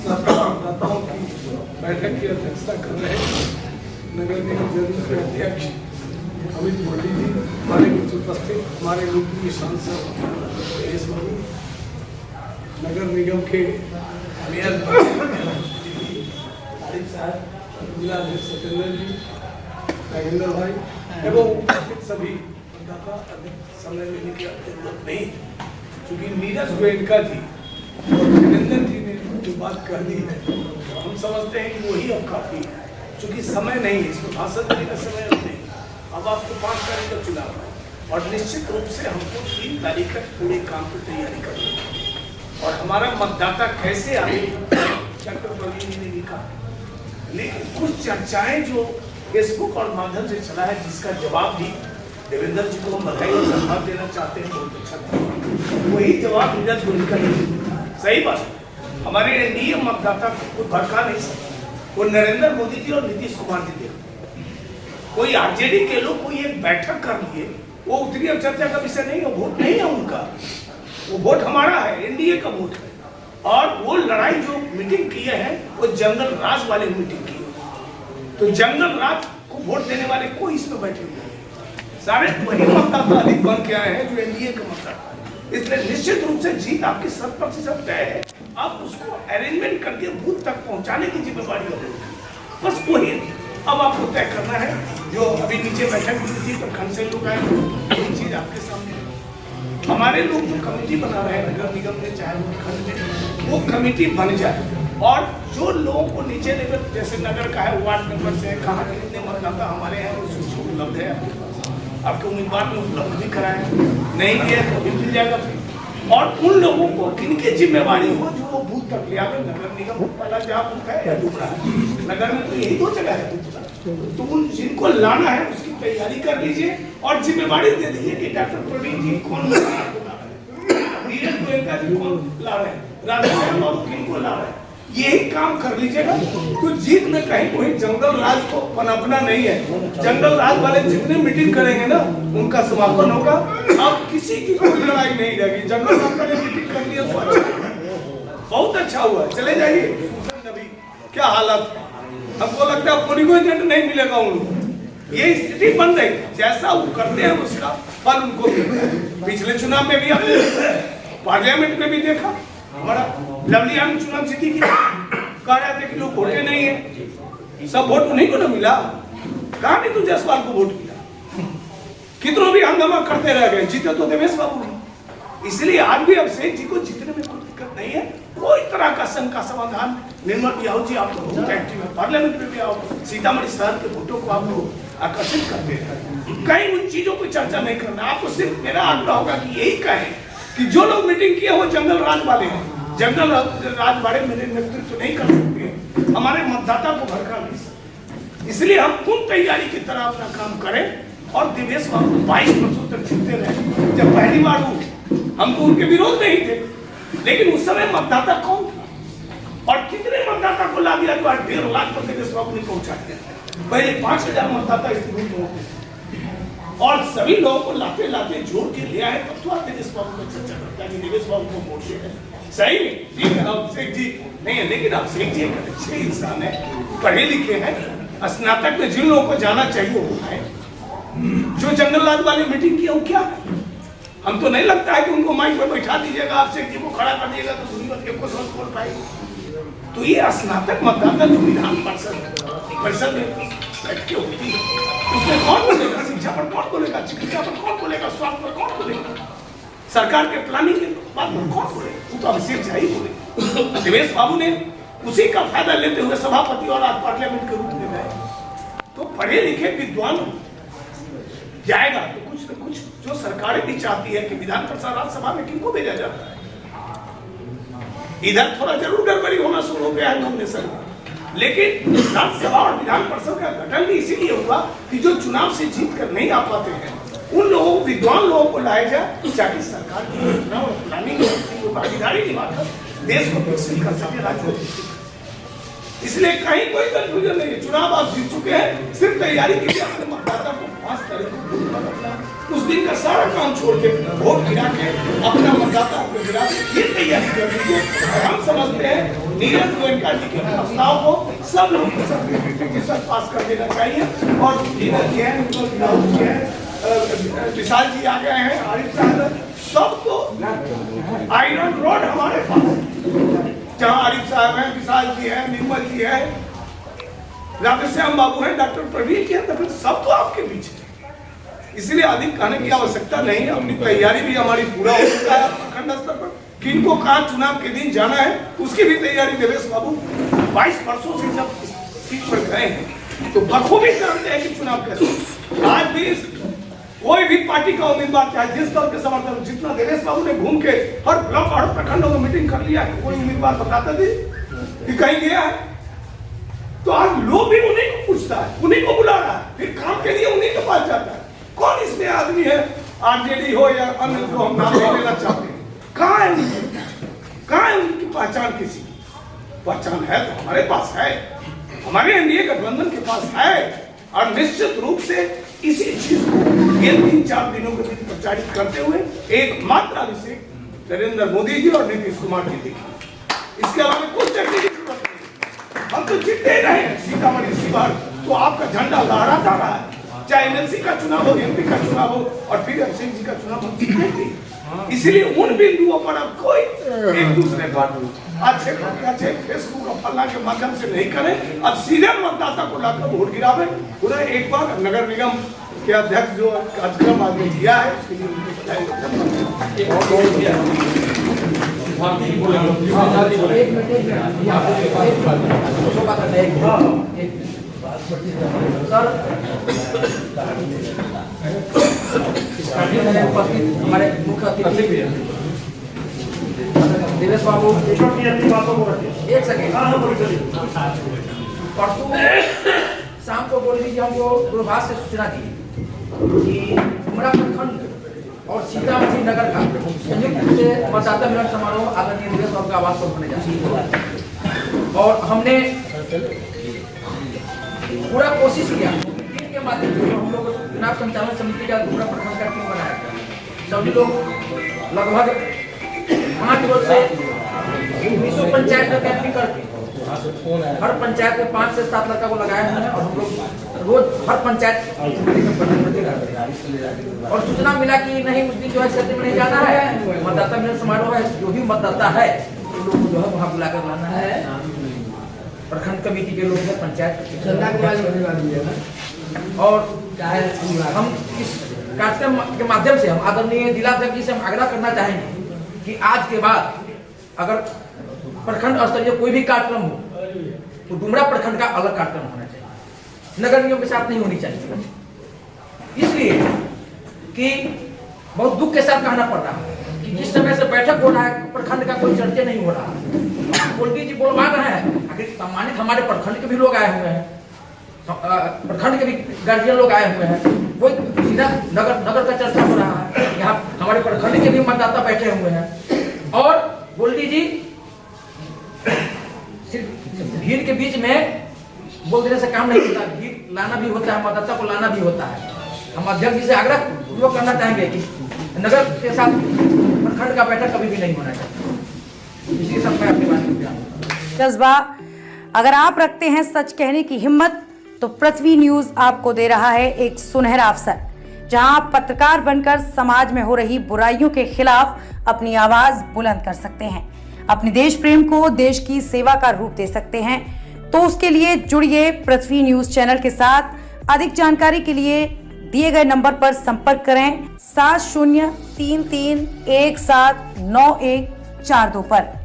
मतदाताओं की बैठक की अध्यक्षता कर रहे नगर निगम जरूर के अध्यक्ष अमित मोदी जी, हमारे कुछ उपस्थित हमारे लोकप्रिय सांसद महेश बाबू, नगर निगम के मेयर साहब, जिला अध्यक्ष सत्येंद्र जी, नागेंद्र भाई एवं उपस्थित सभी मतदाता समय लेने की जरूरत नहीं, क्योंकि नीरज गोयनका जी और वीरेंद्र जी ने जो बात कह दी है हम समझते हैं कि वही अब काफी है, क्योंकि समय नहीं है इसमें भाषण देने का समय नहीं। अब आपको 5 तारीख का चुनाव है और निश्चित रूप से हमको 3 तारीख तक पूरे काम की तैयारी करनी है। और हमारा मतदाता कैसे आए डॉक्टर प्रवीण जी ने लिखा, लेकिन कुछ चर्चाएं जो फेसबुक और माध्यम से चला है जिसका जवाब भी देवेंद्र जी को हम बधाई और धन्यवाद देना चाहते हैं, बहुत अच्छा था। वही जवाब नीरज गोयनका ने दिया। सही बात, हमारे एनडीए मतदाता को भड़का नहीं सकता, वो नरेंद्र मोदी जी और नीतीश कुमार जी देखते। कोई आरजेडी के लोग कोई एक बैठक कर लिए, वो उतनी अब चर्चा का विषय नहीं है, वोट नहीं है उनका, वो वोट हमारा है, एनडीए का वोट है। और वो लड़ाई जो मीटिंग किए हैं वो जंगल राज वाले मीटिंग की, तो जंगल राज को वोट देने वाले कोई इसमें बैठे हुए सारे वही मतदाता अधिक बन के आए हैं जो एनडीए के मतदाता, इसलिए निश्चित रूप से जीत आपकी 100% तय है। आप उसको अरेंजमेंट करके बूथ तक पहुंचाने की जिम्मेदारी होगी, बस वही अब आपको तय करना है। जो अभी नीचे बैठक हुई थी प्रखंड से लोग आए, वही चीज आपके सामने हमारे लोग जो कमेटी बना रहे हैं नगर निगम में चाहे वो प्रखंड में, वो कमेटी बन जाए और जो लोगों को नीचे लेवल जैसे नगर का है वार्ड नंबर से कहाँ के कितने मतदाता हमारे हैं वो सूची उपलब्ध है आपके पास, आपके उम्मीदवार में उपलब्ध भी कराए, नहीं दिया तो भी मिल जाएगा फिर। और उन लोगों को किनकी जिम्मेवारी हो जो वो बूथ तक ले आवे, नगर निगम पहला जहाँ बूथ है या दूसरा है, नगर में तो यही 2 जगह है, तो उन जिनको लाना है उसकी तैयारी कर लीजिए और जिम्मेवारी दे दीजिए कि डॉक्टर प्रवीण जी कौन ला रहे हैं, नीरज गोयनका जी कौन ला रहे हैं, राधेश्याम बाबू किनको ला रहे हैं, यही काम कर लीजिएगा तो जीत में कहीं कोई जंगल राज को पनपना नहीं है। जंगल राज वाले जितने मीटिंग करेंगे ना उनका समापन होगा, अब किसी की कोई लड़ाई नहीं रहेगी। जंगल राज वाले मीटिंग कर लिया तो अच्छा, बहुत अच्छा हुआ, चले जाइए। अभी क्या हालत, हमको लगता है पोलिंग एजेंट नहीं मिलेगा उनको, ये स्थिति बन रही, जैसा वो करते हैं उसका फल उनको मिलता है। पिछले चुनाव में भी आपने पार्लियामेंट में भी देखा, हमारा लवली आम चुनाव जीती की कह रहे थे कि लोग वोटे नहीं है, सब वोट उन्हीं को ना मिला, कहा नहीं तू जायसवाल को वोट किया, कितनों भी हंगामा करते रह गए, जीते तो देवेश बाबू नहीं। इसलिए आज भी अभिषेक जी को जीतने में कोई दिक्कत नहीं है, कोई तरह का शंका समाधान। निर्मल यादव जी आप लोग बहुत एक्टिव है, पार्लियामेंट में भी आओ, सीतामढ़ी शहर के वोटों को आप लोग आकर्षित करते हैं, कहीं उन चीजों को चर्चा नहीं करना। आपको सिर्फ मेरा आग्रह होगा कि यही कहें कि जो लोग मीटिंग किए वो जंगल राज वाले हैं, जंगल राज वाले मेरे नेतृत्व नहीं कर सकते, हमारे मतदाता को भड़का नहीं सकते। इसलिए हम पूर्ण तैयारी की तरह अपना काम करें और देवेश बाबू 22% तक जीतते रहे। जब पहली बार हुई हम तो उनके विरोध नहीं थे, लेकिन उस समय मतदाता कौन था और कितने मतदाता को ला दिया जो 1.5 लाख पर देवेश बाबू ने पहुंचा दिया। पहले 5000 मतदाता इस ग्रुप में होते और सभी लोगों को लाते लाते जोड़ के ले आए, तब तो आप देवेश बाबू को चर्चा करता है कि देवेश बाबू को वोट देते हैं। सही नहीं, ठीक है अभिषेक जी नहीं है, लेकिन अभिषेक जी एक अच्छे इंसान है, पढ़े लिखे हैं, स्नातक में जिन लोगों को जाना चाहिए वो है। जो जंगल राज वाले मीटिंग की वो क्या है, हम तो नहीं लगता है कि उनको माइक पर बैठा दीजिएगा, अभिषेक जी को खड़ा कर दीजिएगा तो दुनिया को समझ बोल पाएगी। तो ये स्नातक मतदाता जो विधान परिषद में बैठ के होती है उसमें कौन बोलेगा, शिक्षा पर कौन बोलेगा, चिकित्सा पर कौन बोलेगा, स्वास्थ्य पर कौन बोलेगा, सरकार के प्लानिंग के बात पर कौन बोलेगा, वो तो अभिषेक जी ही बोले। देवेश बाबू ने उसी का फायदा लेते हुए सभापति और आज पार्लियामेंट के रूप में गए। तो पढ़े लिखे विद्वान जाएगा तो कुछ न कुछ जो सरकारें भी चाहती है कि विधान परिषद राज्यसभा में किनको भेजा जाता है, इधर थोड़ा जरूर गड़बड़ी होना शुरू हो गया है नॉमिनेशन में, लेकिन राज्यसभा और विधान परिषद का गठन भी इसीलिए हुआ कि जो चुनाव से जीत कर नहीं आ पाते हैं उन लोगों विद्वान लोगों को लाया जाए ताकि सरकार की योजना और प्लानिंग भागीदारी निभाकर देश को विकसित कर सके, राज्य को। इसलिए कहीं कोई कंफ्यूजन नहीं है, चुनाव आप जीत चुके हैं, सिर्फ तैयारी कीजिए अपने मतदाता को 5 तारीख को उस दिन का सारा काम छोड़ के वोट गिरा के अपना मतदाता को गिरा के ये तैयारी कर लीजिए। हम समझते हैं नीरज गोयनका जी के प्रस्ताव को सब लोग के साथ पास कर देना चाहिए। और धीरज जी हैं, राहुल जी हैं, विशाल जी आ गए हैं, आरिफ साहब, सब तो आयरन रोड हमारे पास, जहाँ आरिफ साहब हैं, विशाल जी हैं, निर्मल जी हैं, राधेश्याम बाबू हैं, डॉक्टर प्रवीण जी हैं, तो फिर सब तो आपके बीच है। इसलिए अधिक कहने की आवश्यकता नहीं है। अपनी तैयारी भी हमारी पूरा हो चुका है प्रखंड स्तर पर। किनको कहाँ चुनाव के दिन जाना है उसकी भी तैयारी देवेश बाबू 22 वर्षों से जब सीट पर गए हैं तो बखूबी जानते हैं कि चुनाव कैसे। आज भी कोई भी पार्टी का उम्मीदवार चाहे जिस दल के समर्थन, जितना देवेश बाबू ने घूम के हर ब्लॉक और प्रखंडों में मीटिंग कर लिया है, कोई उम्मीदवार बताते थे कि कहीं गया है, तो आज लोग भी उन्हीं को पूछता है, उन्हीं को बुला रहा है, फिर काम के लिए उन्हीं के पास जाता है। कौन इसमें आदमी है, आरजेडी हो या अन्य जो हम नाम लेना चाहते हैं, कहाँ है उनकी, कहाँ है उनकी पहचान? किसी की पहचान है तो हमारे पास है, हमारे एनडीए गठबंधन के पास है। और निश्चित रूप से इसी चीज को ये 3-4 दिनों के बीच प्रचारित करते हुए एकमात्र अभिषेक नरेंद्र मोदी जी और नीतीश कुमार जी देखिए, इसके अलावा कुछ करने की जरूरत नहीं। हम तो जीतते रहे सीतामढ़ी इसी बार, तो आपका झंडा लहराता रहा है, चाहे एमएलसी का चुनाव हो, एमपी का चुनाव हो, और फिर अभिषेक जी का चुनाव हो, जीतते थे। इसलिए उन बिंदुओं पर अब कोई एक दूसरे पर अच्छे फेसबुक और फल्ला के माध्यम से नहीं करें। अब सीधे मतदाता को लाकर वोट गिरावे। उन्हें एक बार नगर निगम के अध्यक्ष जो कार्यक्रम आज किया है उसके लिए उनको हमारे मुख्य अतिथि देवेश बाबू, एक सेकेंड, परसों शाम को बोल दीजिए, हमको दूरभाष से सूचना दी कि उमरा प्रखंड और सीतामढ़ी नगर का संयुक्त रूप से मतदाता मिलन समारोह आदरणीय देवेश बाबू का आवास पर होने जा रहा है। और हमने पूरा कोशिश किया के माध्यम से हम लोग चुनाव संचालन समिति का पूरा प्रखंड का टीम बनाया था। सभी लोग लगभग 5 रोज से 19 पंचायत में कैंपिंग करके हर पंचायत में 5 से 7 लड़का को लगाए हुए हैं और हम लोग रोज हर पंचायत और सूचना मिला कि नहीं उस दिन जो है क्षेत्र में नहीं जाना है, मतदाता मिलन समारोह है, जो भी मतदाता है उन लोगों को जो है वहाँ बुलाकर लाना है। प्रखंड कमेटी के लोग हैं, पंचायत और हम इस कार्यक्रम के माध्यम से हम आदरणीय जिलाध्यक्ष जी से हम आग्रह करना चाहेंगे कि आज के बाद अगर प्रखंड स्तरीय कोई भी कार्यक्रम हो तो डुमरा प्रखंड का अलग कार्यक्रम होना चाहिए, नगर निगम के साथ नहीं होनी चाहिए। इसलिए कि बहुत दुख के साथ कहना पड़ रहा है कि जिस समय से बैठक हो रहा है प्रखंड का कोई चर्चा नहीं हो रहा। गोल्डी जी बोलवा रहे हैं, आखिर सम्मानित हमारे प्रखंड के भी लोग आए हुए हैं, प्रखंड के भी गार्जियन लोग आए हुए हैं, कोई सीधा नगर का चर्चा हो रहा है, यहाँ हमारे प्रखंड के भी मतदाता बैठे हुए हैं। और गोल्डी जी सिर्फ भीड़ के बीच में बोल देने से काम नहीं होता, भीड़ लाना भी होता है, मतदाता को लाना भी होता है। हम अध्यक्ष जी से आग्रह पूर्वक करना चाहेंगे कि नगर के साथ प्रखंड का बैठक कभी भी नहीं होना चाहिए। इसी सब में अपनी बात जज्बा अगर आप रखते हैं सच कहने की हिम्मत, तो पृथ्वी न्यूज आपको दे रहा है एक सुनहरा अवसर, जहां आप पत्रकार बनकर समाज में हो रही बुराइयों के खिलाफ अपनी आवाज बुलंद कर सकते हैं, अपने देश प्रेम को देश की सेवा का रूप दे सकते हैं। तो उसके लिए जुड़िए पृथ्वी न्यूज चैनल के साथ। अधिक जानकारी के लिए दिए गए नंबर पर संपर्क करें 7033179142 पर।